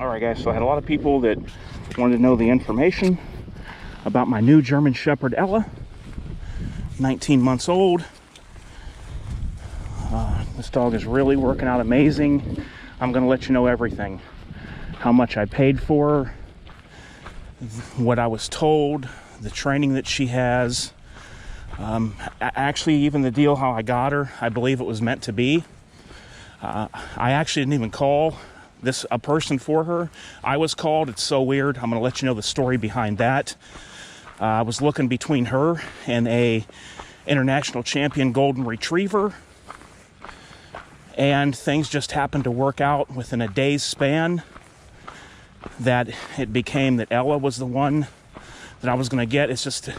Alright guys, so I had a lot of people that wanted to know the information about my new German Shepherd Ella, 19 months old. This dog is really working out amazing. I'm going to let you know everything. How much I paid for her, what I was told, the training that she has. Actually, even the deal how I got her, I believe it was meant to be. I actually didn't even call a person for her. I was called. It's so weird. I'm going to let you know the story behind that. I was looking between her and a international champion golden retriever, and things just happened to work out within a day's span that it became that Ella was the one that I was going to get. It's just,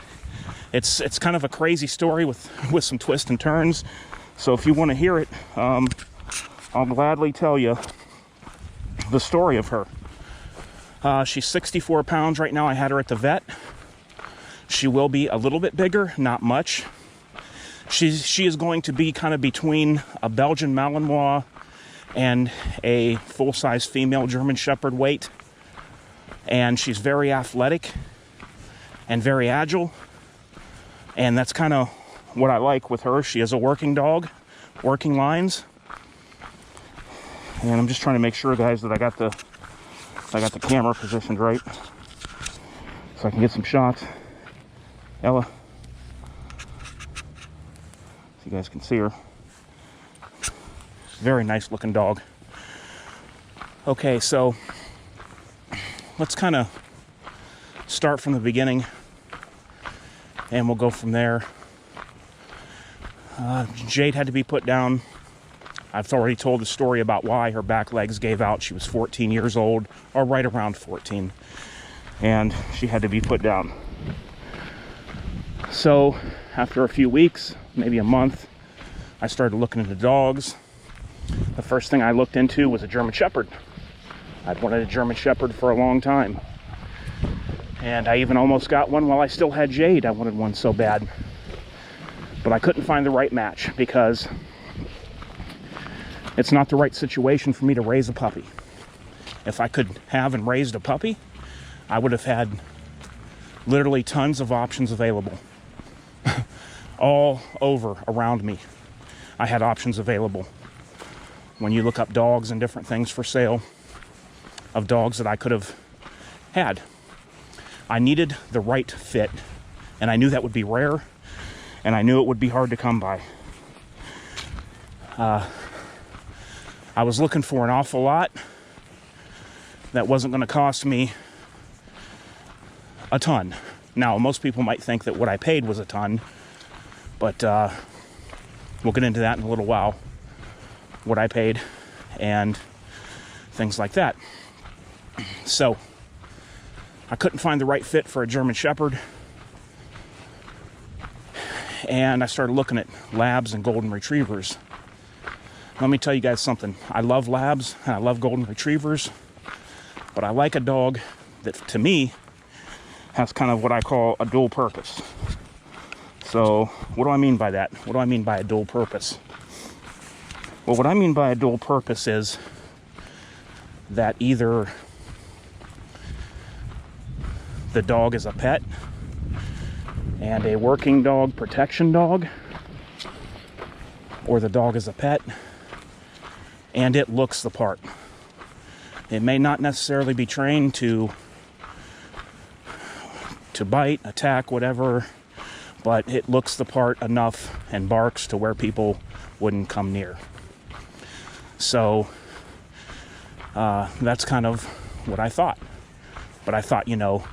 it's kind of a crazy story with some twists and turns. So if you want to hear it, I'll gladly tell you the story of her. She's 64 pounds right now. I had her at the vet. She will be a little bit bigger, not much. She is going to be kind of between a Belgian Malinois and a full-size female German Shepherd weight. And she's very athletic and very agile. And that's kind of what I like with her. She is a working dog, working lines. And I'm just trying to make sure, guys, that I got the camera positioned right so I can get some shots. Ella, so you guys can see her. Very nice looking dog. Okay, so let's kind of start from the beginning and we'll go from there. Jade had to be put down. I've already told the story about why her back legs gave out. She was 14 years old, or right around 14, and she had to be put down. So after a few weeks, maybe a month, I started looking into dogs. The first thing I looked into was a German Shepherd. I'd wanted a German Shepherd for a long time. And I even almost got one while I still had Jade. I wanted one so bad. But I couldn't find the right match because it's not the right situation for me to raise a puppy. If I could have and raised a puppy, I would have had literally tons of options available. All over around me, I had options available. When you look up dogs and different things for sale, of dogs that I could have had, I needed the right fit, and I knew that would be rare, and I knew it would be hard to come by. I was looking for an awful lot that wasn't going to cost me a ton. Now, most people might think that what I paid was a ton, but we'll get into that in a little while, what I paid and things like that. So I couldn't find the right fit for a German Shepherd, and I started looking at labs and golden retrievers. Let me tell you guys something. I love labs and I love golden retrievers, but I like a dog that, to me, has kind of what I call a dual purpose. So what do I mean by that? What do I mean by a dual purpose? Well, what I mean by a dual purpose is that either the dog is a pet and a working dog, protection dog, or the dog is a pet and it looks the part. It may not necessarily be trained to bite, attack, whatever, but it looks the part enough and barks to where people wouldn't come near. So that's kind of what I thought. But I thought, you know,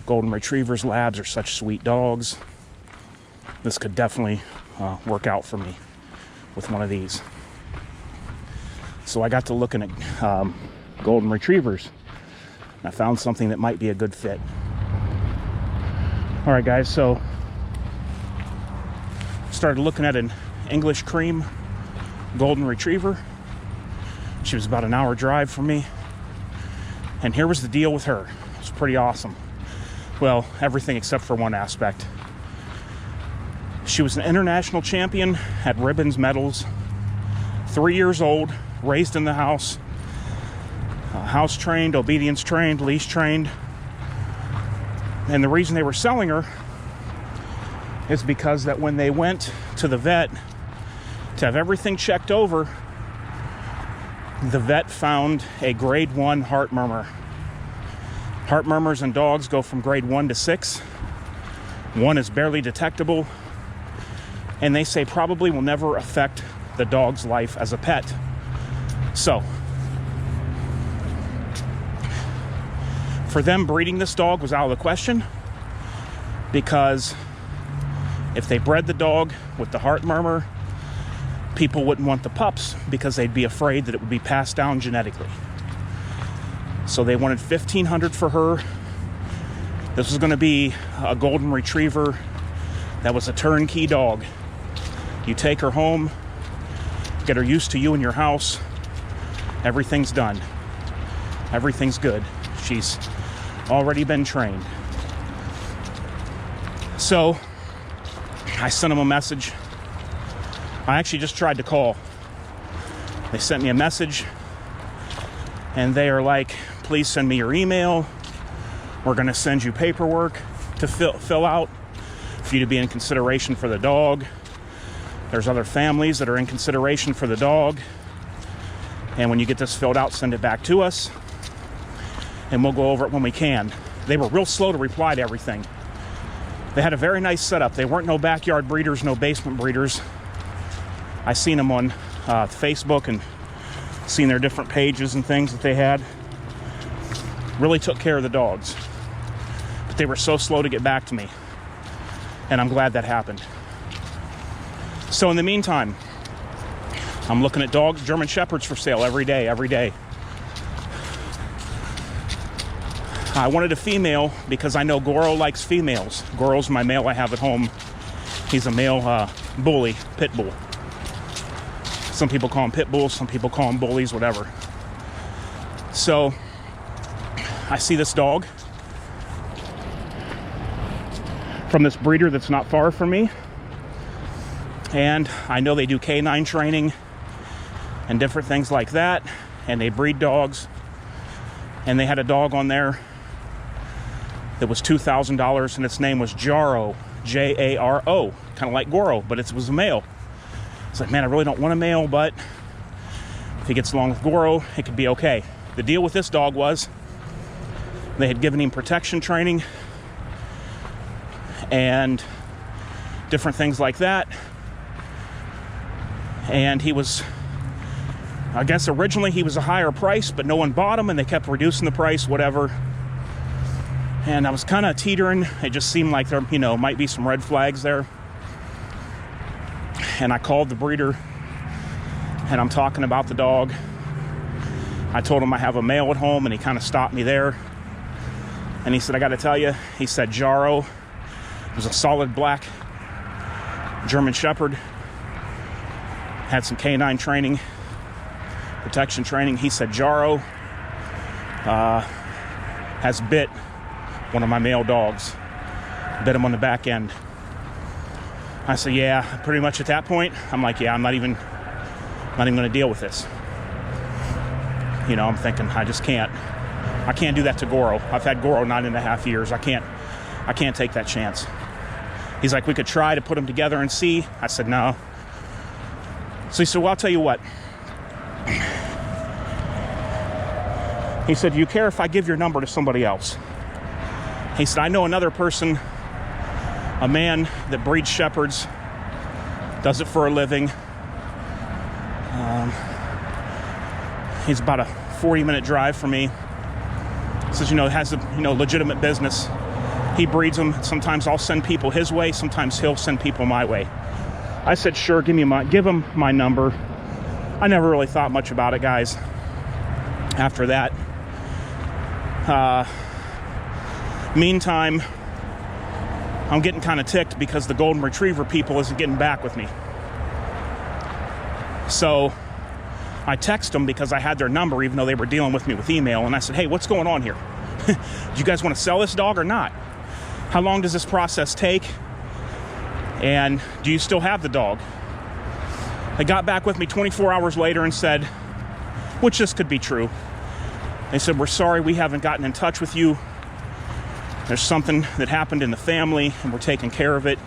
golden retrievers, labs are such sweet dogs. This could definitely work out for me with one of these. So I got to looking at golden retrievers. And I found something that might be a good fit. All right, guys, so started looking at an English cream golden retriever. She was about an hour drive from me. And here was the deal with her. It's pretty awesome. Well, everything except for one aspect. She was an international champion, had ribbons, medals, 3 years old, raised in the house. house trained, obedience trained, leash trained. And the reason they were selling her is because that when they went to the vet to have everything checked over, the vet found a grade 1 heart murmur. Heart murmurs in dogs go from grade 1 to 6. 1 is barely detectable, and they say probably will never affect the dog's life as a pet. So, for them, breeding this dog was out of the question, because if they bred the dog with the heart murmur, people wouldn't want the pups because they'd be afraid that it would be passed down genetically. So they wanted $1,500 for her. This was going to be a golden retriever that was a turnkey dog. You take her home, get her used to you in your house, everything's done. Everything's good. She's already been trained. So I sent them a message. I actually just tried to call. They sent me a message, and they are like, please send me your email. We're going to send you paperwork to fill out for you to be in consideration for the dog. There's other families that are in consideration for the dog. And when you get this filled out, send it back to us, and we'll go over it when we can. They were real slow to reply to everything. They had a very nice setup. They weren't no backyard breeders, no basement breeders. I seen them on Facebook and seen their different pages and things that they had. Really took care of the dogs. But they were so slow to get back to me. And I'm glad that happened. So in the meantime, I'm looking at dogs, German Shepherds for sale every day. I wanted a female because I know Goro likes females. Goro's my male I have at home. He's a male bully, pit bull. Some people call them pit bulls, some people call them bullies, whatever. So I see this dog from this breeder that's not far from me. And I know they do canine training and different things like that. And they breed dogs. And they had a dog on there that was $2,000, and its name was Jaro, Jaro, kind of like Goro, but it was a male. It's like, man, I really don't want a male, but if he gets along with Goro, it could be okay. The deal with this dog was they had given him protection training and different things like that. And he was, I guess originally he was a higher price, but no one bought him, and they kept reducing the price, whatever. And I was kind of teetering. It just seemed like there, might be some red flags there. And I called the breeder, and I'm talking about the dog. I told him I have a male at home, and he kind of stopped me there. And he said, I got to tell you, he said Jaro was a solid black German Shepherd. Had some canine training, protection training. He said Jaro has bit one of my male dogs, bit him on the back end. I said, yeah, pretty much at that point, I'm like, yeah, I'm not even going to deal with this. I'm thinking, I can't do that to Goro. I've had Goro 9.5 years. I can't take that chance. He's like, we could try to put them together and see. I said, no. So he said, well, I'll tell you what. He said, do you care if I give your number to somebody else? He said, I know another person, a man that breeds shepherds, does it for a living. He's about a 40-minute drive from me. Says, has a legitimate business. He breeds them. Sometimes I'll send people his way. Sometimes he'll send people my way. I said, sure, give him my number. I never really thought much about it, guys. After that, meantime, I'm getting kind of ticked because the golden retriever people isn't getting back with me. So I text them because I had their number, even though they were dealing with me with email. And I said, hey, what's going on here? Do you guys want to sell this dog or not? How long does this process take? And do you still have the dog? They got back with me 24 hours later and said, which this could be true. They said, we're sorry we haven't gotten in touch with you. There's something that happened in the family, and we're taking care of it.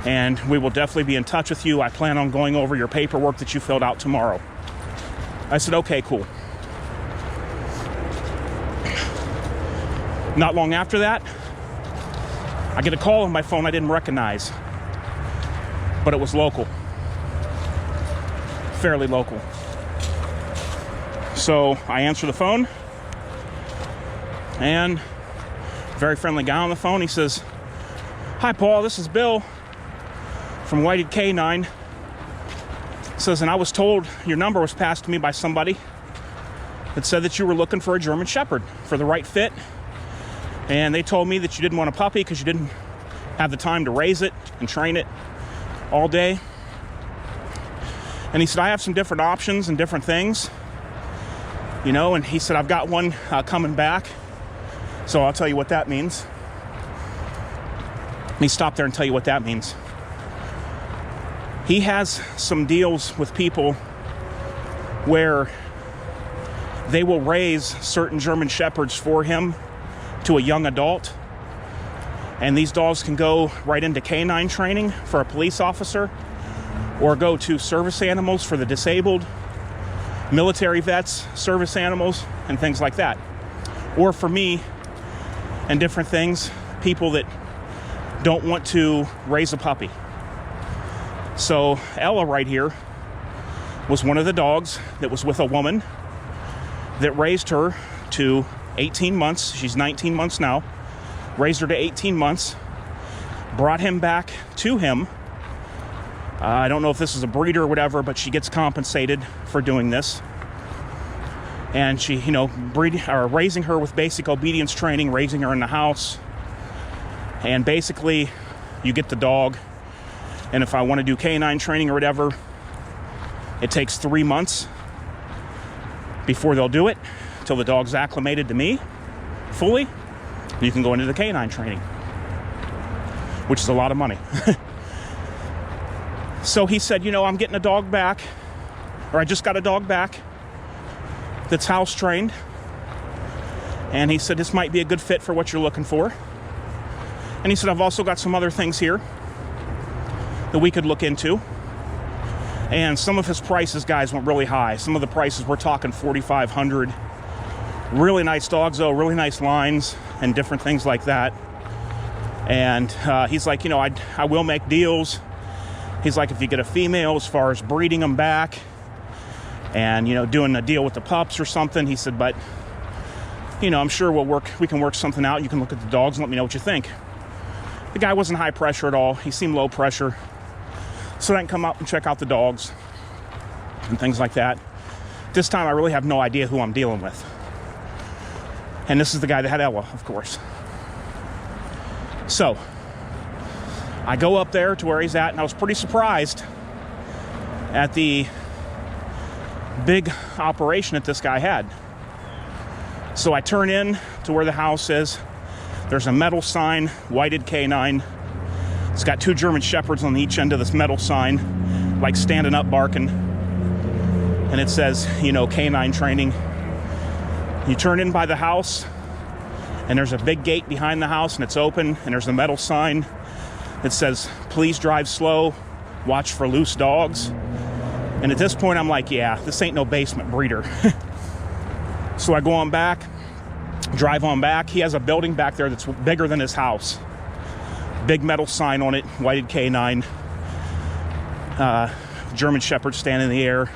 And we will definitely be in touch with you. I plan on going over your paperwork that you filled out tomorrow. I said, okay, cool. Not long after that, I get a call on my phone I didn't recognize, but it was local, fairly local. So I answer the phone, and very friendly guy on the phone. He says, "Hi, Paul, this is Bill from Whited K9. Says, and I was told your number was passed to me by somebody that said that you were looking for a German Shepherd for the right fit. And they told me that you didn't want a puppy because you didn't have the time to raise it and train it all day." And he said, "I have some different options and different things, you know," and he said, "I've got one coming back. So I'll tell you what that means." Let me stop there and tell you what that means. He has some deals with people where they will raise certain German Shepherds for him to a young adult. And these dogs can go right into canine training for a police officer, or go to service animals for the disabled, military vets, service animals, and things like that. Or for me, and different things, people that don't want to raise a puppy. So Ella right here was one of the dogs that was with a woman that raised her to 18 months. She's 19 months now. Raised her to 18 months. Brought him back to him. I don't know if this is a breeder or whatever, but she gets compensated for doing this. And she, you know, raising her with basic obedience training, raising her in the house. And basically, you get the dog. And if I want to do canine training or whatever, it takes 3 months before they'll do it, till the dog's acclimated to me fully. You can go into the canine training, which is a lot of money. So he said, you know, I'm getting a dog back, or I just got a dog back that's house trained. And he said, this might be a good fit for what you're looking for. And he said, I've also got some other things here that we could look into. And some of his prices, guys, went really high. Some of the prices, we're talking $4,500. Really nice dogs, though, really nice lines and different things like that. And he's like, you know, I will make deals. He's like, if you get a female, as far as breeding them back and, you know, doing a deal with the pups or something, he said, but, you know, I'm sure we can work something out. You can look at the dogs and let me know what you think. The guy wasn't high pressure at all. He seemed low pressure. So I can come up and check out the dogs and things like that. This time I really have no idea who I'm dealing with. And this is the guy that had Ella, of course. So I go up there to where he's at, and I was pretty surprised at the big operation that this guy had. So I turn in to where the house is. There's a metal sign, Whited K9. It's got 2 German Shepherds on each end of this metal sign, like standing up barking. And it says, you know, canine training. You turn in by the house, and there's a big gate behind the house, and it's open, and there's a metal sign that says, please drive slow, watch for loose dogs. And at this point, I'm like, yeah, this ain't no basement breeder. So I go on back, drive on back. He has a building back there that's bigger than his house. Big metal sign on it, Whited K9. German Shepherd standing in the air.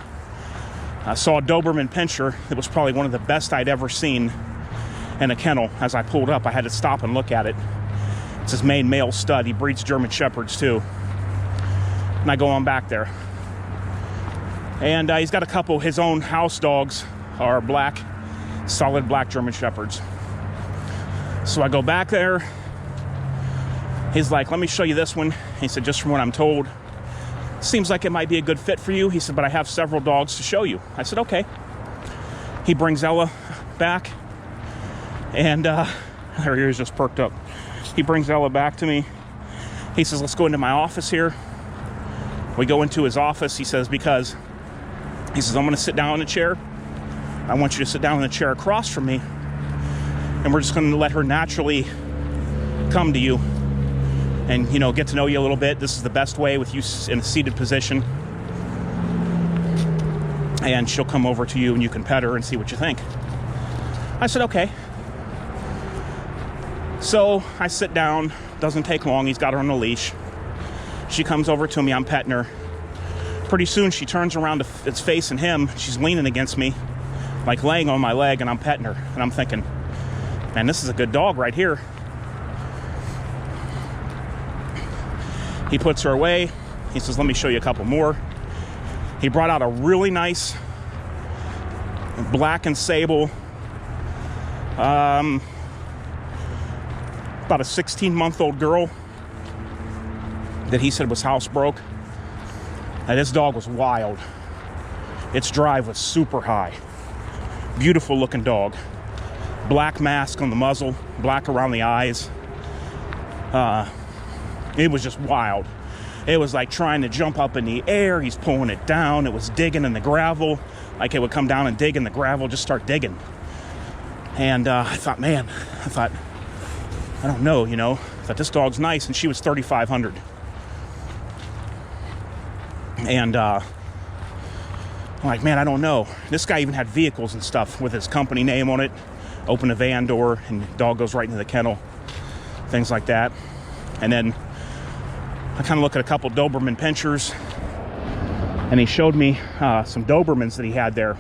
I saw a Doberman Pinscher that was probably one of the best I'd ever seen in a kennel. As I pulled up, I had to stop and look at it. It's his main male stud. He breeds German Shepherds too. And I go on back there. And he's got a couple of his own house dogs are black, solid black German Shepherds. So I go back there. He's like, let me show you this one. He said, just from what I'm told, seems like it might be a good fit for you. He said, but I have several dogs to show you. I said, okay. He brings Ella back, and her ears just perked up. He brings Ella back to me. He says, let's go into my office here. We go into his office. He says, I'm going to sit down in a chair, I want you to sit down in the chair across from me, and we're just going to let her naturally come to you and, you know, get to know you a little bit. This is the best way with you in a seated position. And she'll come over to you and you can pet her and see what you think. I said, okay. So I sit down, doesn't take long, he's got her on a leash. She comes over to me, I'm petting her. Pretty soon she turns around, it's facing him, she's leaning against me, like laying on my leg, and I'm petting her. And I'm thinking, man, this is a good dog right here. He puts her away, he says, let me show you a couple more. He brought out a really nice black and sable, about a 16-month-old girl that he said was housebroke. Now, this dog was wild. Its drive was super high. Beautiful looking dog. Black mask on the muzzle, black around the eyes. It was just wild. It was like trying to jump up in the air. He's pulling it down. It was digging in the gravel. Like it would come down and dig in the gravel, just start digging. And I thought, man, I don't know, you know. I thought this dog's nice, and she was $3,500. And I'm like, man, I don't know. This guy even had vehicles and stuff with his company name on it. Open the van door, and the dog goes right into the kennel. Things like that. And then I kind of look at a couple Doberman pinchers, and he showed me some Dobermans that he had there.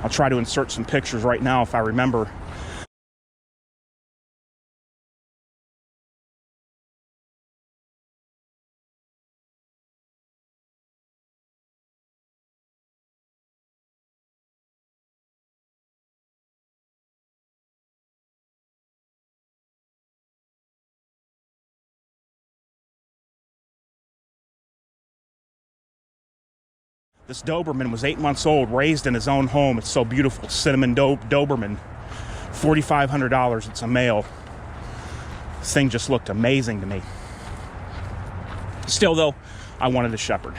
I'll try to insert some pictures right now if I remember. This Doberman was 8 months old, raised in his own home. It's so beautiful. Cinnamon Doberman. $4,500. It's a male. This thing just looked amazing to me. Still, though, I wanted a shepherd.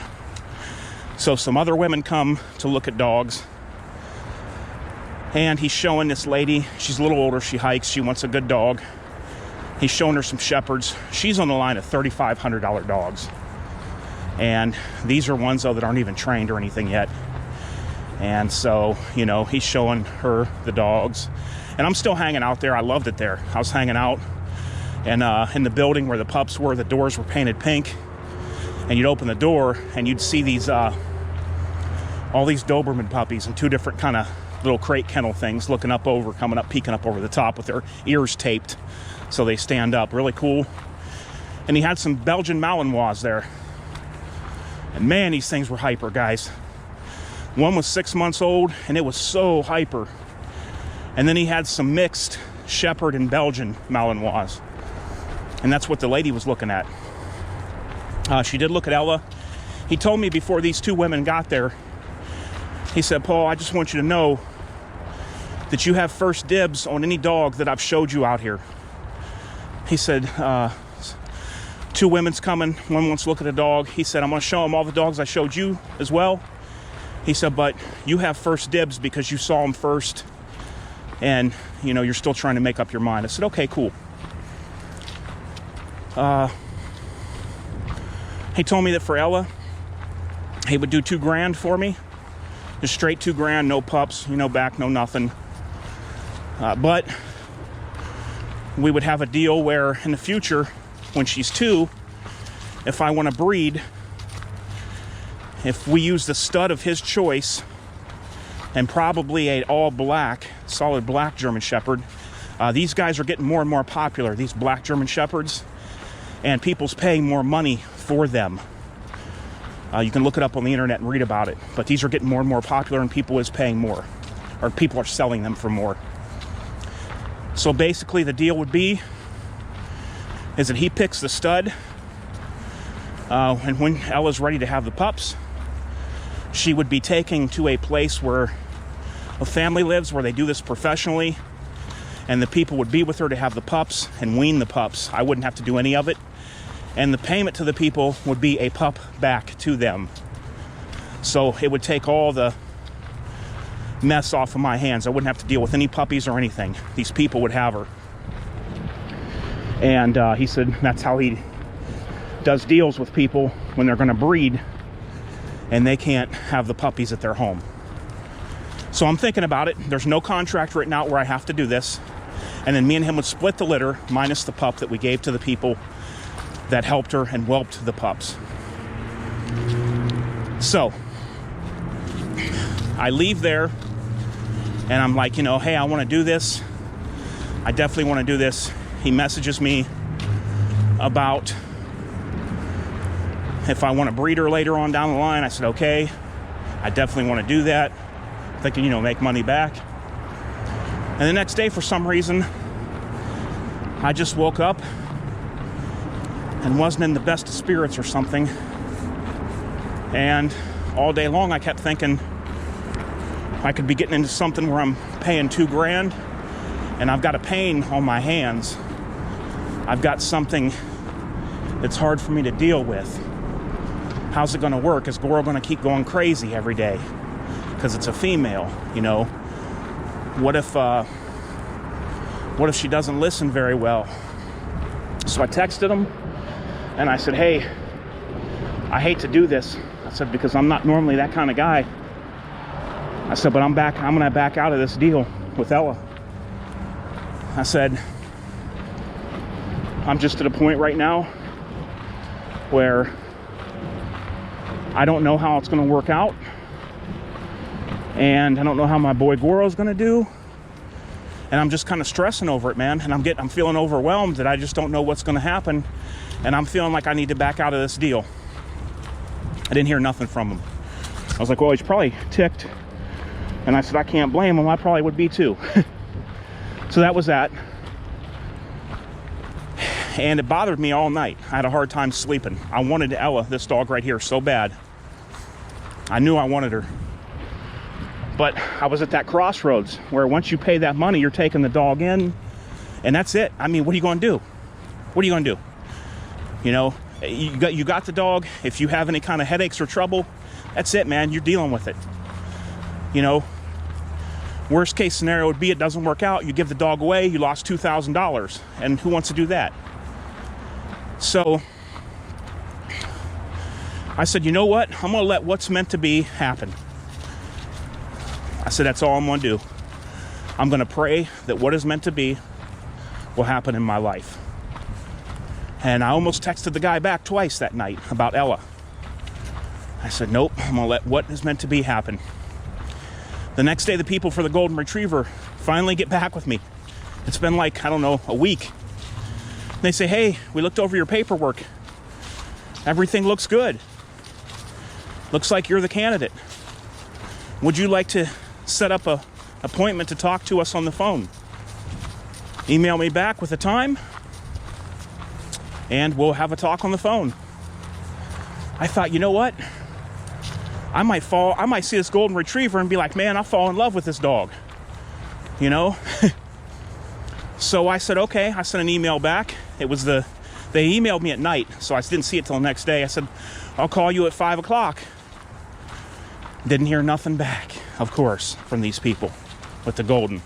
So some other women come to look at dogs. And he's showing this lady. She's a little older. She hikes. She wants a good dog. He's showing her some shepherds. She's on the line of $3,500 dogs. And these are ones, though, that aren't even trained or anything yet. And so, you know, he's showing her the dogs. And I'm still hanging out there. I loved it there. I was hanging out. And in the building where the pups were, the doors were painted pink. And you'd open the door, and you'd see these, all these Doberman puppies in two different kind of little crate kennel things, looking up over, coming up, peeking up over the top with their ears taped so they stand up. Really cool. And he had some Belgian Malinois there. And man, these things were hyper, guys. One was 6 months old, and it was so hyper. And then he had some mixed Shepherd and Belgian Malinois. And that's what the lady was looking at. She did look at Ella. He told me before these two women got there, he said, Paul, I just want you to know that you have first dibs on any dog that I've showed you out here. He said, two women's coming. One wants to look at a dog. He said, I'm going to show them all the dogs I showed you as well. He said, but you have first dibs because you saw them first. And, you know, you're still trying to make up your mind. I said, okay, cool. He told me that for Ella, he would do $2,000 for me. Just straight $2,000, no pups, no back, no nothing. But we would have a deal where in the future, when she's 2, if I want to breed, if we use the stud of his choice and probably a all black, solid black German Shepherd, these guys are getting more and more popular, these black German Shepherds, and people's paying more money for them. You can look it up on the internet and read about it, but these are getting more and more popular, and people is paying more, or people are selling them for more. So basically the deal would be is that he picks the stud, and when Ella's ready to have the pups, she would be taken to a place where a family lives, where they do this professionally, and the people would be with her to have the pups and wean the pups. I wouldn't have to do any of it, and the payment to the people would be a pup back to them. So it would take all the mess off of my hands. I wouldn't have to deal with any puppies or anything. These people would have her. And he said that's how he does deals with people when they're going to breed and they can't have the puppies at their home. So I'm thinking about it. There's no contract written out where I have to do this. And then me and him would split the litter minus the pup that we gave to the people that helped her and whelped the pups. So I leave there and I'm like, hey, I want to do this. I definitely want to do this. He messages me about if I want to breed her later on down the line. I said, okay, I definitely want to do that. Thinking, make money back. And the next day, for some reason, I just woke up and wasn't in the best of spirits or something. And all day long, I kept thinking I could be getting into something where I'm paying $2,000 and I've got a pain on my hands. I've got something that's hard for me to deal with. How's it going to work? Is Goro going to keep going crazy every day? Because it's a female, What if she doesn't listen very well? So I texted him and I said, hey, I hate to do this. I said, because I'm not normally that kind of guy. I said, but I'm going to back out of this deal with Ella. I said, I'm just at a point right now where I don't know how it's going to work out. And I don't know how my boy Goro's gonna do. And I'm just kind of stressing over it, man. And I'm feeling overwhelmed that I just don't know what's gonna happen. And I'm feeling like I need to back out of this deal. I didn't hear nothing from him. I was like, well, he's probably ticked. And I said, I can't blame him. I probably would be too. So that was that. And it bothered me all night. I had a hard time sleeping. I wanted Ella, this dog right here, so bad. I knew I wanted her. But I was at that crossroads where once you pay that money, you're taking the dog in, and that's it. I mean, what are you going to do? What are you going to do? You got the dog. If you have any kind of headaches or trouble, that's it, man. You're dealing with it. Worst case scenario would be it doesn't work out. You give the dog away, you lost $2,000. And who wants to do that? So I said, you know what? I'm going to let what's meant to be happen. I said, that's all I'm going to do. I'm going to pray that what is meant to be will happen in my life. And I almost texted the guy back twice that night about Ella. I said, nope, I'm going to let what is meant to be happen. The next day, the people for the Golden Retriever finally get back with me. It's been like, I don't know, a week. They say, hey, we looked over your paperwork. Everything looks good. Looks like you're the candidate. Would you like to set up an appointment to talk to us on the phone? Email me back with a time and we'll have a talk on the phone. I thought, you know what? I might see this Golden Retriever and be like, man, I'll fall in love with this dog. So I said, okay. I sent an email back. They emailed me at night, so I didn't see it till the next day. I said, I'll call you at 5 o'clock. Didn't hear nothing back, of course, from these people with the Golden.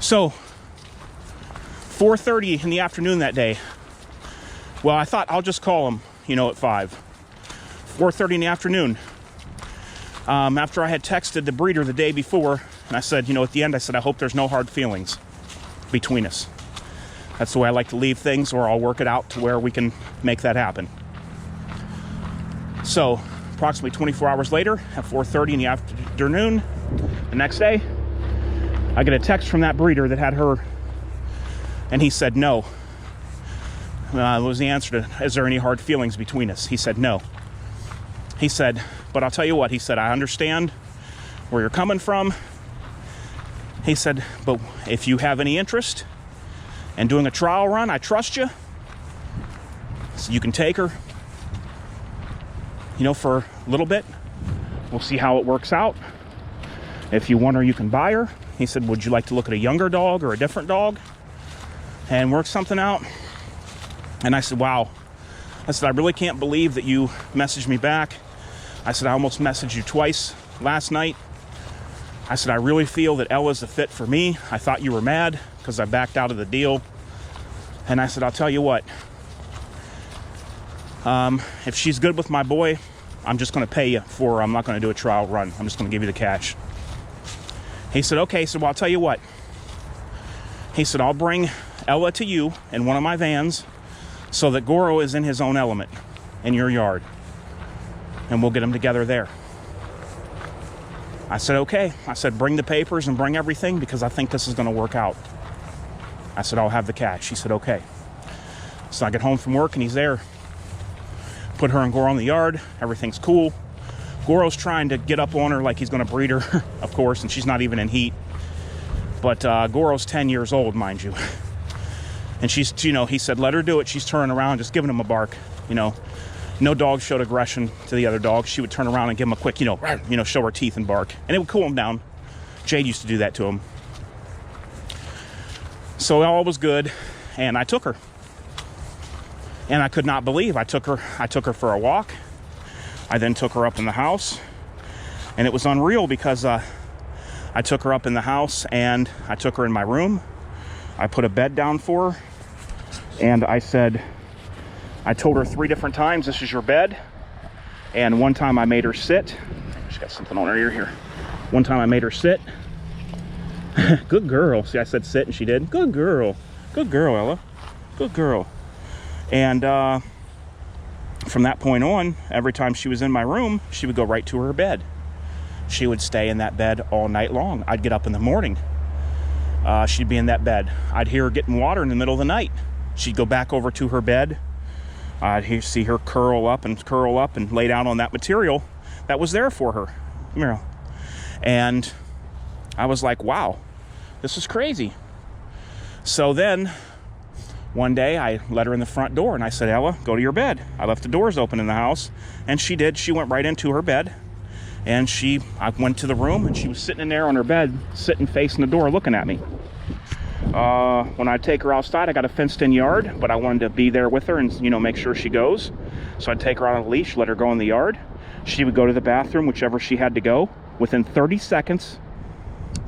So 4:30 in the afternoon that day. Well, I thought I'll just call him, at 5. 4:30 in the afternoon. After I had texted the breeder the day before, and I said, at the end, I said, I hope there's no hard feelings between us. That's the way I like to leave things, or I'll work it out to where we can make that happen. So approximately 24 hours later, at 4:30 in the afternoon, the next day, I get a text from that breeder that had her, and he said no. Was the answer to, is there any hard feelings between us? He said no. He said, but I'll tell you what, he said, I understand where you're coming from. He said, but if you have any interest in doing a trial run, I trust you. So you can take her, for a little bit. We'll see how it works out. If you want her, you can buy her. He said, would you like to look at a younger dog or a different dog and work something out? And I said, wow. I said, I really can't believe that you messaged me back. I said, I almost messaged you twice last night. I said, I really feel that Ella's a fit for me. I thought you were mad because I backed out of the deal. And I said, I'll tell you what. If she's good with my boy, I'm just going to pay you for her. I'm not going to do a trial run. I'm just going to give you the cash. He said, okay. He said, well, I'll tell you what. He said, I'll bring Ella to you in one of my vans so that Goro is in his own element in your yard. And we'll get them together there. I said, okay. I said, bring the papers and bring everything because I think this is going to work out. I said, I'll have the cash. He said, okay. So I get home from work and he's there. Put her and Goro in the yard. Everything's cool. Goro's trying to get up on her like he's going to breed her, of course, and she's not even in heat. But Goro's 10 years old, mind you. And she's, you know, he said, let her do it. She's turning around, just giving him a bark, you know. No dog showed aggression to the other dog. She would turn around and give him a quick, you know, show her teeth and bark. And it would cool him down. Jade used to do that to him. So all was good. And I took her. And I could not believe I took her for a walk. I then took her up in the house. And it was unreal because I took her up in the house and I took her in my room. I put a bed down for her. And I told her 3 different times, this is your bed. And one time I made her sit. She's got something on her ear here. One time I made her sit. Good girl. See, I said sit and she did. Good girl. Good girl, Ella. Good girl. And from that point on, every time she was in my room, she would go right to her bed. She would stay in that bed all night long. I'd get up in the morning. She'd be in that bed. I'd hear her getting water in the middle of the night. She'd go back over to her bed. I'd see her curl up and lay down on that material that was there for her. Come here. And I was like, wow, this is crazy. So then one day I let her in the front door and I said, Ella, go to your bed. I left the doors open in the house. And she did. She went right into her bed. And I went to the room and she was sitting in there on her bed, sitting facing the door looking at me. When I take her outside, I got a fenced-in yard, but I wanted to be there with her and, you know, make sure she goes. So I'd take her on a leash, let her go in the yard. She would go to the bathroom, whichever she had to go. Within 30 seconds,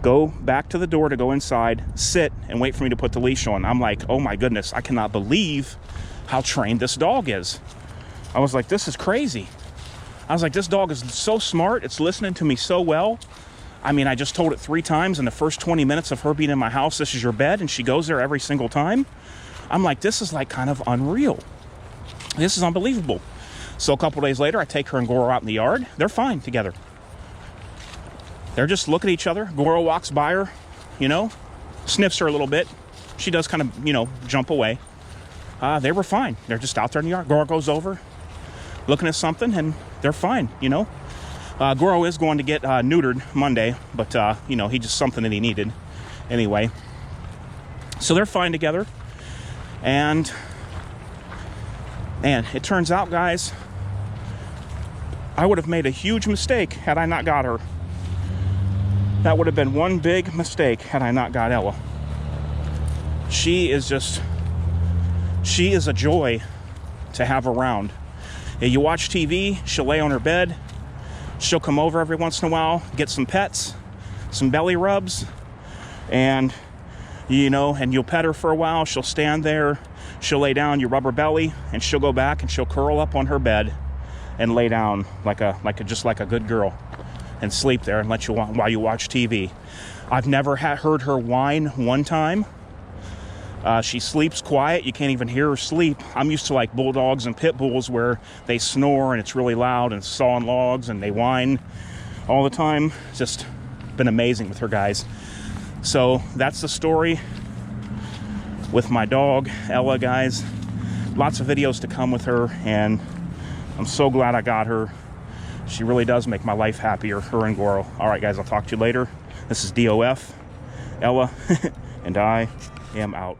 go back to the door to go inside, sit, and wait for me to put the leash on. I'm like, oh my goodness, I cannot believe how trained this dog is. I was like, this is crazy. I was like, this dog is so smart. It's listening to me so well. I mean, I just told it 3 times in the first 20 minutes of her being in my house, this is your bed, and she goes there every single time. I'm like, this is like kind of unreal. This is unbelievable. So a couple days later, I take her and Goro out in the yard. They're fine together. They're just looking at each other. Goro walks by her, you know, sniffs her a little bit. She does kind of, you know, jump away. They were fine. They're just out there in the yard. Goro goes over, looking at something, and they're fine, you know. Goro is going to get neutered Monday, but, you know, he just something that he needed anyway. So they're fine together. And, man, it turns out, guys, I would have made a huge mistake had I not got her. That would have been one big mistake had I not got Ella. She is a joy to have around. You watch TV, she'll lay on her bed. She'll come over every once in a while, get some pets, some belly rubs, and, you know, and you'll pet her for a while. She'll stand there, she'll lay down, you rub her belly, and she'll go back and she'll curl up on her bed and lay down just like a good girl and sleep there and let you while you watch TV. I've never heard her whine one time. She sleeps quiet. You can't even hear her sleep. I'm used to like bulldogs and pit bulls where they snore and it's really loud and sawing logs and they whine all the time. It's just been amazing with her, guys. So that's the story with my dog, Ella, guys. Lots of videos to come with her, and I'm so glad I got her. She really does make my life happier, her and Goro. All right, guys, I'll talk to you later. This is DOF, Ella, and I am out.